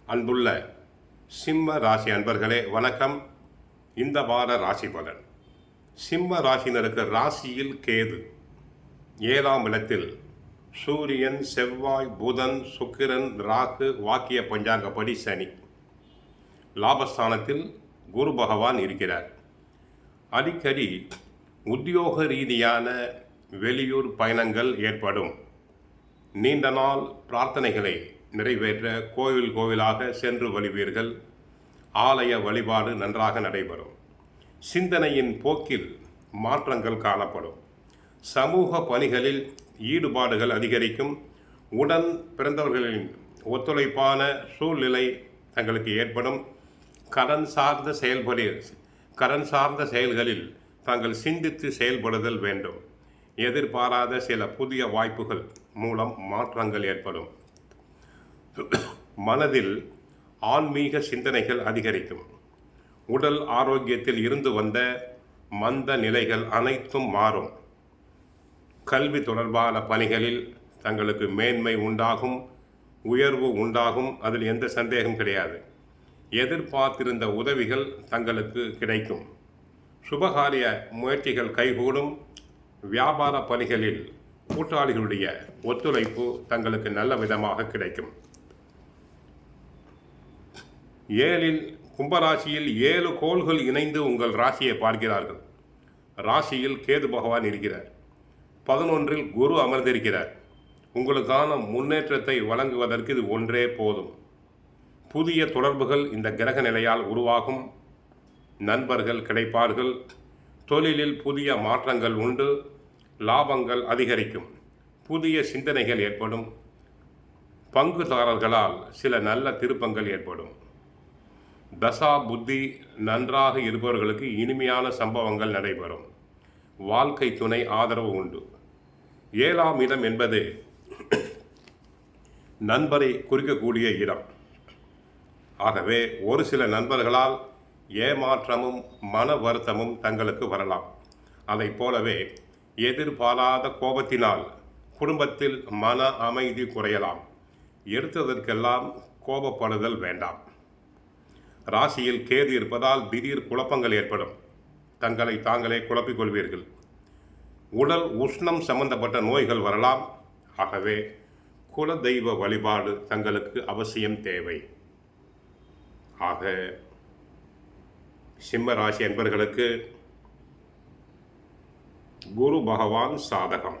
அன்புள்ள சிம்ம ராசி அன்பர்களே வணக்கம். இந்த வார ராசி பலன். சிம்ம ராசினருக்கு ராசியில் கேது, 7ஆம் இடத்தில் சூரியன், செவ்வாய், புதன், சுக்கிரன், ராகு, வாக்கிய பஞ்சாங்கப்படி சனி. லாபஸ்தானத்தில் குரு பகவான் இருக்கிறார். அடிக்கடி உத்தியோக ரீதியான வெளியூர் பயணங்கள் ஏற்படும். நீண்ட நாள் பிரார்த்தனைகளை நிறைவேற்ற கோவிலாக சென்று வழிவீர்கள். ஆலய வழிபாடு நன்றாக நடைபெறும். சிந்தனையின் போக்கில் மாற்றங்கள் காணப்படும். சமூக பணிகளில் ஈடுபாடுகள் அதிகரிக்கும். உடன் பிறந்தவர்களின் ஒத்துழைப்பான சூழ்நிலை தங்களுக்கு ஏற்படும். கடன் சார்ந்த செயல்களில் தாங்கள் சிந்தித்து செயல்படுதல் வேண்டும். எதிர்பாராத சில புதிய வாய்ப்புகள் மூலம் மாற்றங்கள் ஏற்படும். மனதில் ஆன்மீக சிந்தனைகள் அதிகரிக்கும். உடல் ஆரோக்கியத்தில் இருந்து வந்த மந்த நிலைகள் அனைத்தும் மாறும். கல்வி தொடர்பான பணிகளில் தங்களுக்கு மேன்மை உண்டாகும், உயர்வு உண்டாகும். அதில் எந்த சந்தேகம் கிடையாது. எதிர்பார்த்திருந்த உதவிகள் தங்களுக்கு கிடைக்கும். சுபகாரிய முயற்சிகள் கைகூடும். வியாபார பணிகளில் கூட்டாளிகளுடைய ஒத்துழைப்பு தங்களுக்கு நல்ல விதமாக கிடைக்கும். கும்பராசியில் 7 கோள்கள் இணைந்து உங்கள் ராசியை பார்க்கிறார்கள். ராசியில் கேது பகவான் இருக்கிறார். 11இல் குரு அமர்ந்திருக்கிறார். உங்களுக்கான முன்னேற்றத்தை வழங்குவதற்கு இது ஒன்றே போதும். புதிய தொடர்புகள் இந்த கிரக நிலையால் உருவாகும். நண்பர்கள் கிடைப்பார்கள். தொழிலில் புதிய மாற்றங்கள் உண்டு. லாபங்கள் அதிகரிக்கும். புதிய சிந்தனைகள் ஏற்படும். பங்குதாரர்களால் சில நல்ல திருப்பங்கள் ஏற்படும். தசா புத்தி நன்றாக இருப்பவர்களுக்கு இனிமையான சம்பவங்கள் நடைபெறும். வாழ்க்கை துணை ஆதரவு உண்டு. 7ஆம் இடம் என்பது நண்பரை குறிக்கக்கூடிய இடம். ஆகவே ஒரு சில நண்பர்களால் ஏமாற்றமும் மன வருத்தமும் தங்களுக்கு வரலாம். அதை போலவே எதிர்பாராத கோபத்தினால் குடும்பத்தில் மன அமைதி குறையலாம். எடுத்ததற்கெல்லாம் கோபப்படுதல் வேண்டாம். ராசியில் கேது இருப்பதால் திடீர் குழப்பங்கள் ஏற்படும். தங்களை தாங்களே குழப்பிக் கொள்வீர்கள். உடல் உஷ்ணம் சம்பந்தப்பட்ட நோய்கள் வரலாம். ஆகவே குல தெய்வ வழிபாடு தங்களுக்கு அவசியம் தேவை. ஆக சிம்ம ராசி என்பவர்களுக்கு குரு பகவான் சாதகம்.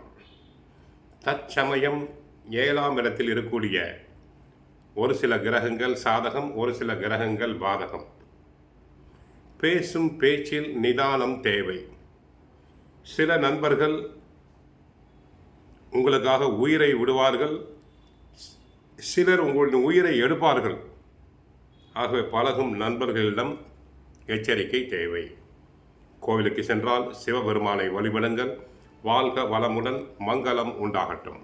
தற்சமயம் 7ஆம் இடத்தில் இருக்கக்கூடிய ஒரு சில கிரகங்கள் சாதகம், ஒரு சில கிரகங்கள் பாதகம். பேசும் பேச்சில் நிதானம் தேவை. சில நண்பர்கள் உங்களுக்காக உயிரை விடுவார்கள். சிலர் உங்களுடைய உயிரை எடுப்பார்கள். ஆகவே பழகும் நண்பர்களிடம் எச்சரிக்கை தேவை. கோவிலுக்கு சென்றால் சிவபெருமானை வழிபடுங்கள். வாழ்க வளமுடன், மங்களம் உண்டாகட்டும்.